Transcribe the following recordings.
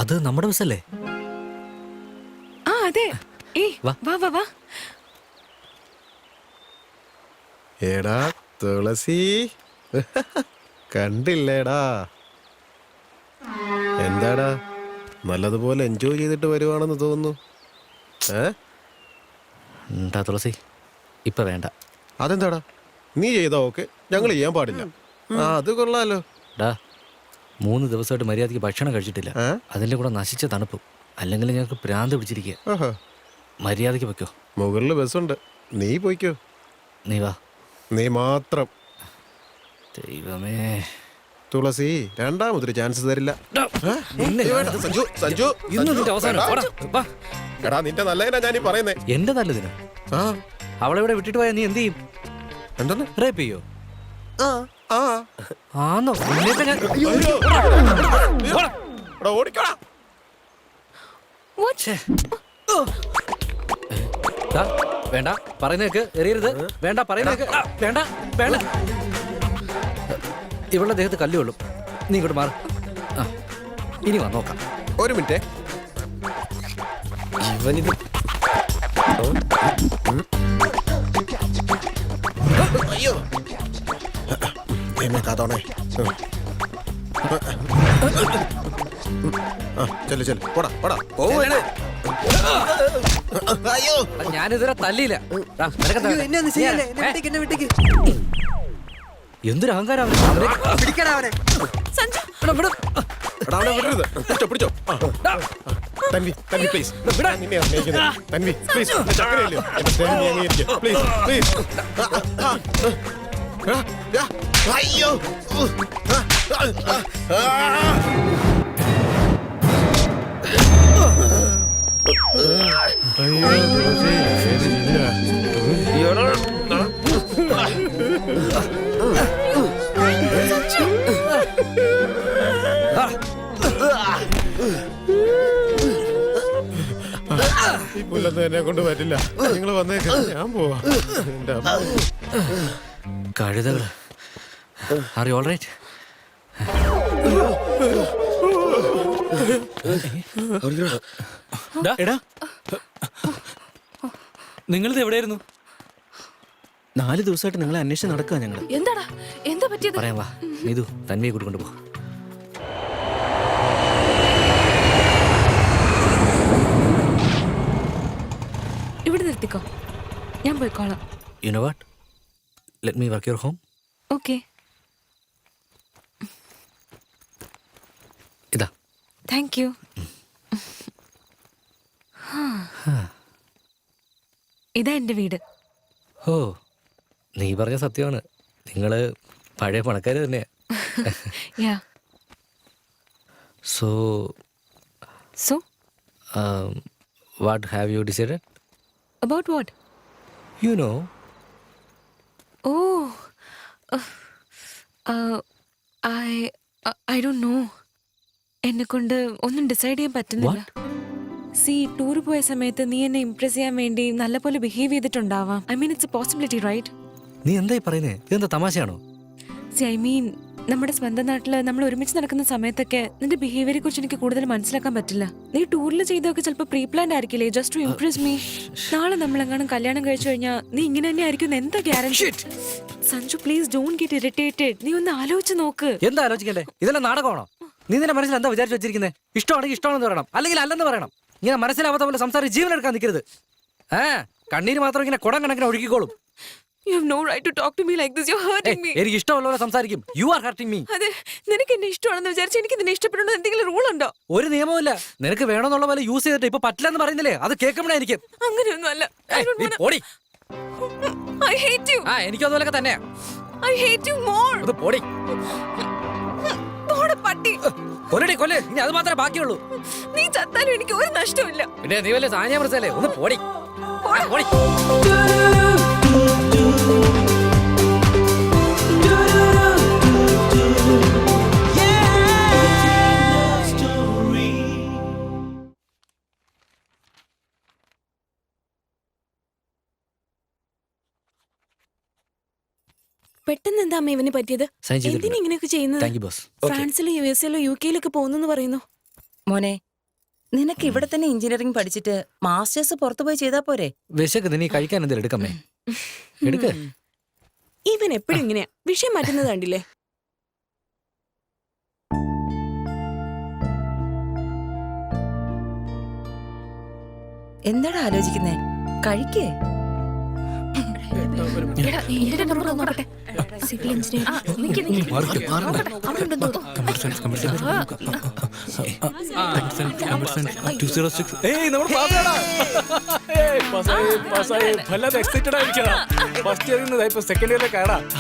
അത് നമ്മുടെ ബസ്സല്ലേ? ആ അതെ. വാ വാ വാ. എടാ തുളസി, കണ്ടില്ലേടാ? എന്താടാ, നല്ലതുപോലെ എൻജോയ് ചെയ്തിട്ട് വരുവാണെന്ന് തോന്നുന്നു. എന്താ തുളസി, ഇപ്പൊ വേണ്ട. അതെന്താടാ, നീ ചെയ്താ ഓക്കെ, ഞങ്ങൾ ചെയ്യാൻ പാടില്ല. അത് കൊള്ളാലോ. ഡാ, 3 ദിവസമായിട്ട് മര്യാദയ്ക്ക് ഭക്ഷണം കഴിച്ചിട്ടില്ല. അതിൻ്റെ കൂടെ നശിച്ച തണുപ്പും. അല്ലെങ്കിൽ ഞങ്ങൾക്ക് ഭ്രാന്ത് പിടിച്ചിരിക്കുക. മര്യാദയ്ക്ക് വെക്കോ. മുകളിൽ ബസ്സുണ്ട്, നീ പോയിക്കോ. നീ വാ. നീ മാത്രം. ദൈവമേ, തുളസി രണ്ടാമതൊരു ചാൻസ് തരില്ല. എടാ, നിന്റെ നല്ലതിനാ ഞാനീ പറയുന്നേ. എന്റെ നല്ലതിനോ? അവളെവിടെ വിട്ടിട്ട് പോയാ നീ എന്ത് ചെയ്യും? എന്താണ്? റേപ്പ് ചെയ്യോ? ആന്നോ? ഓടിക്കോടാ. വേണ്ട പറയുന്നേക്ക്, എറിയരുത്. വേണ്ട പറയുന്നേക്ക്. വേണ്ട വേണ്ട. ഇവളുടെ ദേഹത്ത് കല്ല് കൊള്ളും. നീ ഇങ്ങോട്ട് മാറും. ഇനി വാ നോക്കാം. ഒരു മിനിറ്റ്. ഇവനിത് അയ്യോ, എന്നെ കാത്തോണേ. ചെല്ലു ചെല്ലു, പോടാ പോടാ. അയ്യോ, ഞാനിതുവരെ തല്ലിയില്ല. എന്തൊരു അഹങ്കാരം. പിടിച്ചോ. തൻവി, തൻവി പ്ലീസ്. തൻവി പ്ലീസ്, ചക്കരയല്ലോ. എന്റെ സ്നേഹം നീ അംഗീകരിക്കുക പ്ലീസ്, പ്ലീസ്. അയ്യോ, ഈ പുല്ലൊന്നും എന്നെ കൊണ്ട് പറ്റില്ല. നിങ്ങൾ വന്നേക്ക്, ഞാൻ പോവാ. കഴുതകള്. Are you all right? എടാ, നിങ്ങളിത് എവിടെയായിരുന്നു? 4 ദിവസമായിട്ട് നിങ്ങളെ അന്വേഷിച്ച് നടക്കുക ഞങ്ങൾ. എന്താടാ, എന്താ പറ്റിയത്? പറയാം വാ. നീതു തന്വിയെ കൂട്ടിക്കൊണ്ട് പോ. ഇവിടെ നിർത്തിക്കോ, ഞാൻ പോയിക്കോളാം. You know what? Let me work your home. Okay. ഇതാ. Thank you. ഇതാ എന്റെ വീട്. ഓ, നീ പറഞ്ഞ സത്യമാണ്. നിങ്ങള് പഴയ പണക്കാര് തന്നെയാ. യാ. So, what have you decided? About what? You know. Oh, I don't know. എന്നെ കൊണ്ട് ഒന്നും ഡിസൈഡ് ചെയ്യാൻ പറ്റുന്നില്ല. സി, ടൂർ പോയ സമയത്ത് നീ എന്നെ ഇംപ്രസ് ചെയ്യാൻ വേണ്ടി നല്ലപോലെ ബിഹേവ് ചെയ്തിട്ടുണ്ടാവാം. I mean, it's a possibility, right? നീ എന്തായി പറയുന്നേ? ഇതെന്താ തമാശയാണോ? സി, ഐ മീൻ, നമ്മുടെ സ്വന്തം നാട്ടില് നമ്മൾ ഒരുമിച്ച് നടക്കുന്ന സമയത്തൊക്കെ നിന്റെ ബിഹേവിയറെ കുറിച്ച് എനിക്ക് കൂടുതൽ മനസ്സിലാക്കാൻ പറ്റില്ല. നീ ടൂറിൽ ചെയ്തൊക്കെ ചിലപ്പോൾ പ്രീ പ്ലാൻഡ് ആയിരിക്കില്ലേ, ജസ്റ്റ് ടു ഇംപ്രസ് മീ. നാളെ നമ്മളെങ്ങാനും കല്യാണം കഴിച്ചു കഴിഞ്ഞാൽ നീ ഇങ്ങനെ തന്നെ ആയിരിക്കും എന്താ guarantee? Sanju, please don't get irritated. നീ ഒന്ന് ആലോചിച്ച് നോക്ക്. എന്താ ആലോചിക്കണ്ടേ? ഇതെല്ലാം നാടകമാണോ? നീ നിന്റെ മനസ്സിൽ എന്താ വിചാരിച്ചു വെച്ചിരിക്കുന്നത്? ഇഷ്ടമാണെങ്കിൽ ഇഷ്ടമാണെന്ന് പറയണം, അല്ലെങ്കിൽ അല്ലെന്ന് പറയണം. ഇങ്ങനെ മനസ്സിലാവാത്ത പോലെ സംസാരിച്ച് ജീവനെടുക്കാൻ നിൽക്കരുത്. കണ്ണീര് മാത്രം ഇങ്ങനെ കുടം കണക്കിന് ഒഴുകിക്കോളും. You have no right to talk to me like this. You're hurting me. എനിക്ക് ഇഷ്ടമുള്ളവരെ സംസാരിക്കും. You are hurting me. അതെ, നിനക്ക് എന്നെ ഇഷ്ടമാണെന്ന് വിചാരിച്ച് എനിക്ക് നിന്നെ ഇഷ്ടപ്പെടണമെന്ന് എന്തെങ്കിലും റൂൾ ഉണ്ടോ? ഒരു നിയമമില്ല. നിനക്ക് വേണമെന്നുള്ള പോലെ യൂസ് ചെയ്തിട്ട് ഇപ്പൊ പറ്റില്ലെന്ന് പറയുന്നില്ലേ? അത് കേൾക്കുമ്പോഴായിരിക്കും. അങ്ങനെയൊന്നും അല്ല. I hate you. എനിക്കും അതുപോലൊക്കെ തന്നെ. I hate you more. അത് പോടി. പോടാ പട്ടി. കൊല്ലടി കൊല്ല്. ഇനി അത് മാത്രമേ ബാക്കിയുള്ളൂ. നീ ചത്താലും എനിക്ക് ഒരു നഷ്ടമില്ല. പിന്നെ നീ വല്ല സാനിയ മിർസയല്ലേ? ഒന്ന് പോടി. പോടി. പെട്ടെന്ന് എന്താ അമ്മ ഇവന് പറ്റിയത്? എന്തിനാ ഇങ്ങനെയൊക്കെ ചെയ്യുന്നത്? Thank you boss. ഫ്രാൻസിലും യുഎസിലും യുകെയിലൊക്കെ പോകുന്നെന്ന് പറയുന്നു. മോനെ, നിനക്ക് ഇവിടെ തന്നെ എഞ്ചിനീയറിംഗ് പഠിച്ചിട്ട് മാസ്റ്റേഴ്സ് പുറത്തു പോയി ചെയ്താ പോരെ? വിശക്ക് നീ കഴിക്കാൻ എന്തെങ്കിലും എടുക്കമ്മേ. എടുക്ക്. ഇവൻ എപ്പോഴും ഇങ്ങനെയാ, വിഷയം മാറ്റുന്നത് കണ്ടില്ലേ? എന്താടാ ആലോചിക്കുന്നേ? കഴിക്കേ.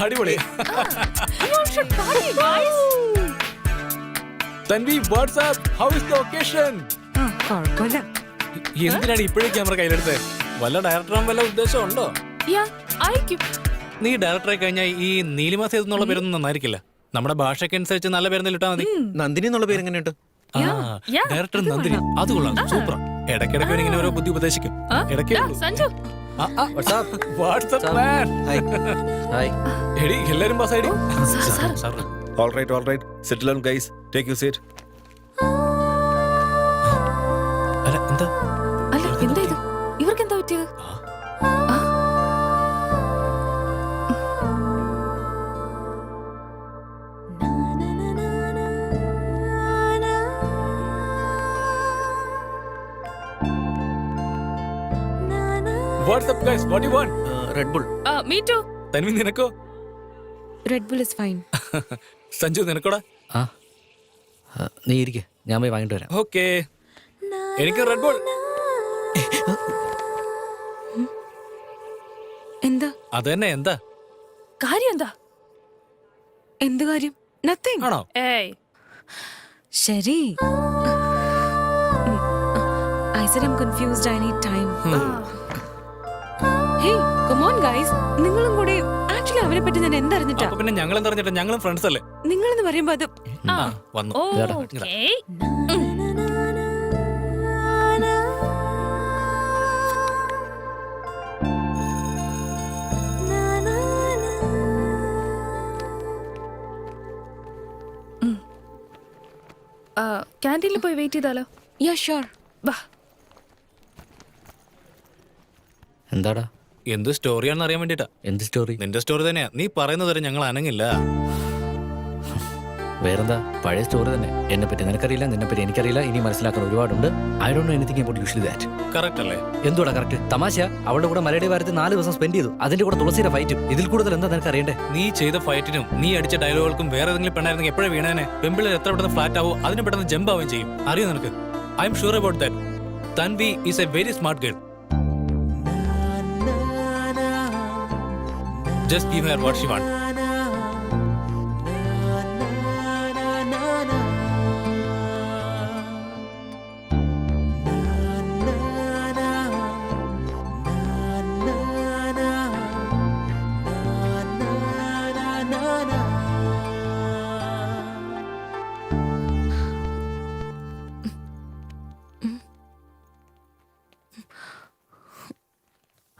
അടിപൊളി. Tanvi, WhatsApp, how is the occasion? എന്തിനാണ് ഇപ്പോഴേ ക്യാമറ കയ്യിലെടുത്തത്? വല്ല ഡയറക്ടറാൻ വല്ല ഉദ്ദേശം ഉണ്ടോ? നീ ഡയറക്ടറെ കഴിഞ്ഞാൽ ഈ നീലിമ സേതു എന്നുള്ള പേരൊന്നും നന്നായിരിക്കില്ല. നമ്മുടെ ഭാഷയ്ക്ക് അനുസരിച്ച് നല്ല പേരെന്തെങ്കിലും ഇട്ടാ മതി. നന്ദിനി എന്നുള്ള പേര് എങ്ങനെയുണ്ട്? ഡയറക്ടർ നന്ദിനി, അത് കൊള്ളാം, സൂപ്പർ. ഇടയ്ക്കിടയ്ക്ക് ഇങ്ങനെ ഓരോ ബുദ്ധി ഉപദേശിക്കും. ഇടയ്ക്ക് വാട്സ്ആപ്പ് മാൻ. ഹായ്. എടി എല്ലാരും പാസ്സായി. All right. Sit down, guys. Take your seat. അല്ല എന്താ എന്താ ഇത്? ഇവർക്ക് എന്താ പറ്റിയത്? WhatsApp guys, what you want? Red bull. Me too. Tanvi നിനക്കോ? Red Bull is fine. Sanju നിനക്കോടാ? ആ നീ ഇരിക്കെ, ഞാൻ പോയി വാങ്ങിട്ട് വരാം. ഓക്കേ, എനിക്ക് റെഡ് ബുൾ. എന്താ അത് തന്നെ. എന്താ കാര്യം? എന്താ എന്ത് കാര്യം? നത്തിങ് ആണോ? ശരി. I said I'm confused. I need time. Hey, come on guys. നിങ്ങളും കൂടെ ആക്ച്വലി അവരെ പറ്റി ഞാൻ എന്തറിഞ്ഞിട്ടാ? അപ്പൊ പിന്നെ ഞങ്ങൾ എന്തറിഞ്ഞിട്ടാ? ഞങ്ങളും ഫ്രണ്ട്സ് അല്ലേ? നിങ്ങളെന്ന് പറയുമ്പോ അത് വന്നു. ക്യാൻറ്റീനിൽ പോയി വെയിറ്റ് ചെയ്താലോ? Yeah sure. വാ. എന്താടാ? എന്ത് സ്റ്റോറിയാണെന്ന് അറിയാൻ വേണ്ടിട്ടാ. എന്ത് സ്റ്റോറി? നിന്റെ സ്റ്റോറി തന്നെയാ. നീ പറയുന്നത് വരെ ഞങ്ങൾ അനങ്ങില്ല. വേറെന്താ, പഴയ സ്റ്റോറി തന്നെ. എന്നെ പറ്റി നിനക്കറിയില്ല, നിന്നെ പറ്റി എനിക്കറിയില്ല. ഇനി മനസ്സിലാക്കാൻ ഒരുപാടുണ്ട്. I don't know anything about usually that. Correct അല്ലേ? എന്തുവാടാ കറക്റ്റ്? തമാശ. അവളുടെ കൂടെ മലയുടെ വാരത്തിൽ 4 ദിവസം സ്പെൻഡ് ചെയ്തു. അതിന്റെ കൂടെ തുളസിയുടെ ഫൈറ്റും. ഇതിൽ കൂടുതൽ എന്താ നിനക്ക് അറിയണ്ടേ? നീ ചെയ്ത ഫൈറ്റിനും നീ അടിച്ച ഡയലോഗുകൾക്കും വേറെ ഏതെങ്കിലും പെണ്ണായിരുന്നെങ്കിൽ എപ്പോഴും വീണേനെ. പെമ്പിളിൽ എത്ര പെട്ടെന്ന് ഫ്ലാറ്റ് ആവോ അതിന് പെട്ടെന്ന് ജമ്പ് ആവുകയും ചെയ്യും. അറിയോ നിനക്ക്? I am sure about that. Tanvi is A very smart girl. Just give her what she wants.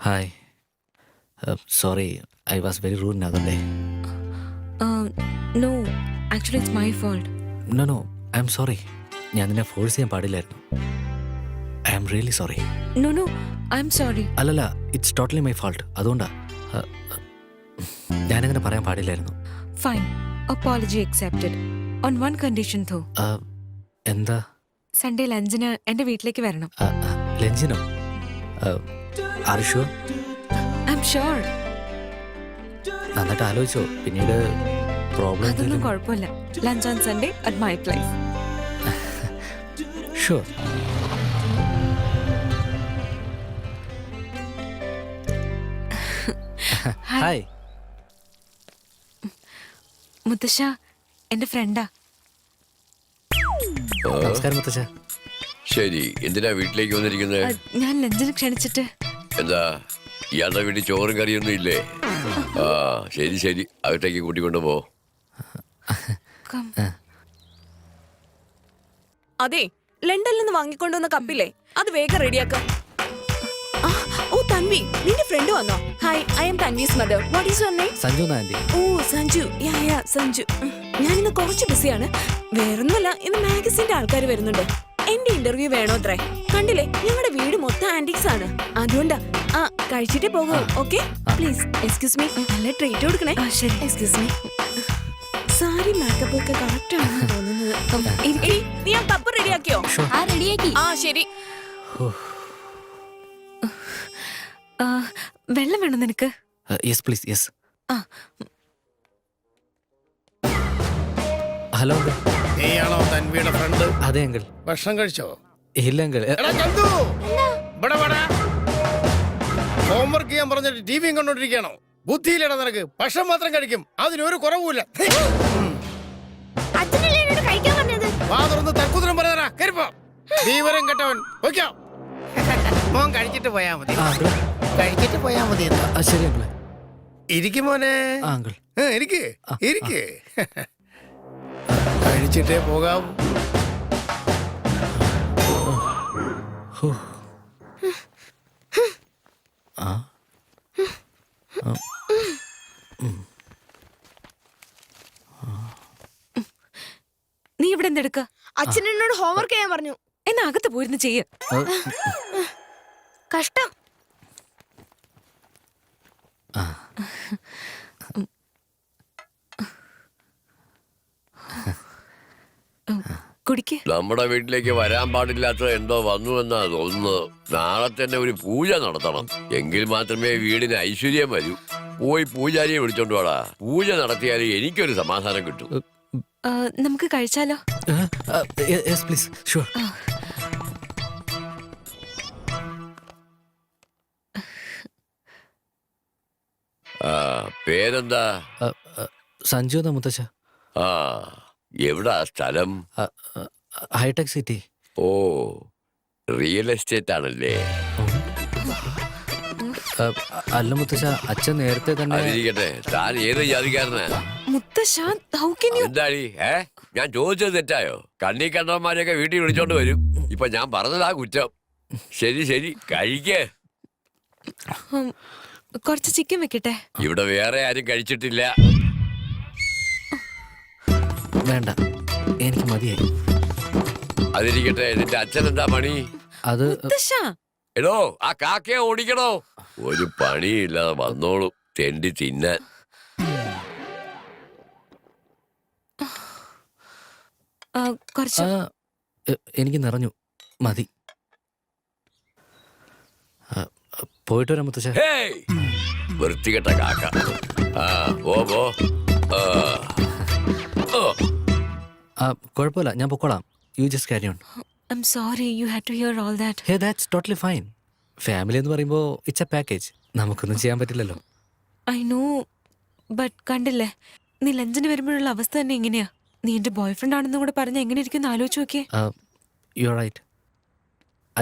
Hi. Sorry, I was very rude the other day. No, actually it's my fault. No, I'm sorry. ഞാൻ നിന്നെ force ചെയ്യാൻ പാടില്ലായിരുന്നു. I am really sorry. No, I'm sorry. അല്ലല്ല, it's totally my fault. അതുകൊണ്ടാ ഞാനങ്ങനെ പറയാൻ പാടില്ലായിരുന്നു. Fine. Apology accepted. On one condition though. എന്താ? സൺഡേ ലഞ്ചിന് എന്റെ വീട്ടിലേക്ക് വരണം. ലഞ്ചിനോ? Are you sure? I'm sure. നന്നായിട്ട് ആലോചിച്ചോ? പിന്നീട് പ്രോബ്ലം അതൊന്നും കുഴപ്പമില്ല. Lunch on Sunday at my place. Sure. Hi. മുത്തശ്ശ എന്റെ ഫ്രണ്ടാ. നമസ്കാരം മുത്തശ്ശ. ശരി, എന്തിനാ വീട്ടിലേക്ക് വന്നിരിക്കുന്നത്? ഞാൻ ലഞ്ചിന് ക്ഷണിച്ചിട്ട്. എന്താ ഇയാളുടെ വീട്ടിൽ ചോറും കറിയൊന്നും ഇല്ലേ? ആ ശരി, അകത്തേക്ക് കൂട്ടിക്കൊണ്ടു പോ. അതെ, ലണ്ടനിൽ നിന്ന് വാങ്ങിക്കൊണ്ടുവന്ന കപ്പില്ലേ, അത് വേഗം റെഡിയാക്ക. ഓ തൻവി, നിന്റെ ഫ്രണ്ട് വന്നോ? Hi, I am Tanvi's mother. What is your name? Sanju aunty. Oh Sanju. Yeah Sanju. ഞാൻ ഇന്ന് കുറച്ച് ബിസിയാണ്. വേറൊന്നുമല്ല, ഇന്ന് മാഗസിന്റെ ആൾക്കാർ വരുന്നുണ്ട്. എന്റെ ഇന്റർവ്യൂ വേണോ അത്രേ? കണ്ടില്ലേ, ഞങ്ങളുടെ വീട് മൊത്തം ആന്റിക്സ് ആണ്. അതുകൊണ്ടാ. ആ, കഴിച്ചിട്ടേ പോകൂ. Okay please. എക്സ്ക്യൂസ് മീ, നല്ല ട്രീറ്റ് കൊടുക്കണേ. ശരി. Excuse me. സാരി മേക്കപ്പ് ഒക്കെ കറക്റ്റ് ആണെന്ന് തോന്നുന്നത്. എടി, നീ ആ കപ്പ് റെഡിയാക്കിയോ? റെഡിയാക്കി. ആ ശരി. വെള്ളം വേണം നിനക്ക്? Yes please, yes. ആ. Hello uncle. നീയാണോ തൻവിയുടെ ഫ്രണ്ട്? അതെ അങ്കിൾ. ഭക്ഷണം കഴിച്ചോ? ഇല്ല അങ്കിൾ. എടാ ചന്തു, ഇവിടെ വാടാ. ഹോംവർക്ക് ചെയ്യാൻ പറഞ്ഞിട്ട് ടിവിയും കണ്ടോണ്ടിരിക്കണോ? ബുദ്ധിയില്ലടാ നിനക്ക്. ഭക്ഷണം മാത്രം കഴിക്കും, അതിനൊരു കുറവുമില്ല. കഴിക്കാൻ പറഞ്ഞത് വാ തുറന്ന് തക്കുതരം പറയാ. കരുപ്പോ ദീവരം കെട്ടവൻ വയ്ക്കോ. മോൻ കഴിച്ചിട്ട് പോയാ മതി. കഴിച്ചിട്ട് പോയാ മതി. ശരി അങ്കിൾ. ഇരിക്കും മോനെ. അങ്കിൾ ഇരിക്ക് ഇരിക്ക്. കഴിച്ചിട്ടേ പോകാവൂ. നീ ഇവിടെ എന്തെടുക്ക? അച്ഛൻ എന്നോട് ഹോംവർക്ക് ചെയ്യാൻ പറഞ്ഞു. എന്നാ അകത്ത് പോയിരുന്ന് ചെയ്യ. കഷ്ടം. കുടിക്ക്. നമ്മുടെ വീട്ടിലേക്ക് വരാൻ പാടില്ലാത്തത് എന്തോ വന്നു എന്നാ തോന്നുന്നത്. നാളെ തന്നെ ഒരു പൂജ നടത്തണം. എങ്കിൽ മാത്രമേ വീടിന് ഐശ്വര്യം വരൂ. പോയി പൂജാരിയെ വിളിച്ചോണ്ട് വാടാ. പൂജ നടത്തിയാൽ എനിക്കൊരു സമാധാനം കിട്ടും. നമുക്ക് കഴിച്ചാലോ? Yes please. ഷുവർ. പേരെന്താ? സഞ്ജു എന്നാ മുത്തശ്ശ. ആ, എവിടാ സ്ഥലം? ഹൈടെക് സിറ്റി. ഓ, റിയൽ എസ്റ്റേറ്റ് ആണല്ലേ? അല്ല മുത്തശ്ശ, അച്ഛൻ നേരത്തെ തന്നെ. അതിരിക്കട്ടെ, താൻ ഏത് ജാതിക്കാരനാ? മുത്തശ്ശ, how can you? എന്താടി? ഞാൻ ചോദിച്ചത് തെറ്റായോ? കണ്ണി കണ്ടവന്മാരെയൊക്കെ വീട്ടിൽ വിളിച്ചോണ്ട് വരും. ഇപ്പൊ ഞാൻ പറഞ്ഞതാ കുറ്റം. ശരി ശരി, കഴിക്കേ. കുറച്ച് ചിക്കൻ വെക്കട്ടെ? ഇവിടെ വേറെ ആരും കഴിച്ചിട്ടില്ല. വേണ്ട, എനിക്ക് മതിയായി. അതിരിക്കട്ടെ, നിന്റെ അച്ഛൻ എന്താ പണി? അത് മുത്തശ്ശ, എടോ, ആ കാക്കയെ ഓടിക്കണോ? ഒരു പണിയില്ലാതെ വന്നോളൂ തെണ്ടി തിന്നാൻ. കുറച്ച്. എനിക്ക് നിറഞ്ഞു, മതി. പോയിട്ട് വരാം മുത്തശ്ശ. ഹേയ്, വൃത്തികെട്ട കാക്ക. ആ, പോ പോ. കുഴപ്പമില്ല, ഞാൻ പൊക്കോളാം. You just carry on. I'm sorry you had to hear all that. Hey, that's totally fine. Family എന്ന് പറയുമ്പോൾ ഇറ്റ്സ് എ പാക്കേജ്. നമുക്കൊന്നും ചെയ്യാൻ പറ്റില്ലല്ലോ. I know, but കണ്ടില്ലേ, നീ ലഞ്ചിന് വരുമ്പോഴുള്ള അവസ്ഥ തന്നെ ഇങ്ങനെയാ. നീ എന്റെ ബോയ് ഫ്രണ്ട് ആണെന്നും കൂടെ പറഞ്ഞ എങ്ങനെ ഇരിക്കും ആലോചിച്ച് നോക്കിയേ. You are right.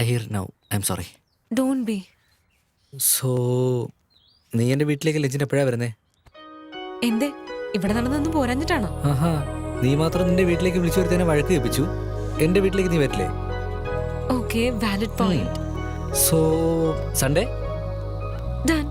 I here now. I am sorry. Don't be. So നീ എൻ്റെ വീട്ടിലേക്ക് ലഞ്ചിന് എപ്പോഴാണ് വരുന്നേ? എന്തേ, ഇവിടെ നടന്നൊന്നും പോരാഞ്ഞിട്ടാണോ? ആഹാ, നീ മാത്രം നിന്റെ വീട്ടിലേക്ക് വിളിച്ചു വരുത്തേനെ വഴക്ക് കേൾപ്പിച്ചു. എൻ്റെ വീട്ടിലേക്ക് നീ വരില്ലേ? Okay, valid point. So Sunday Done.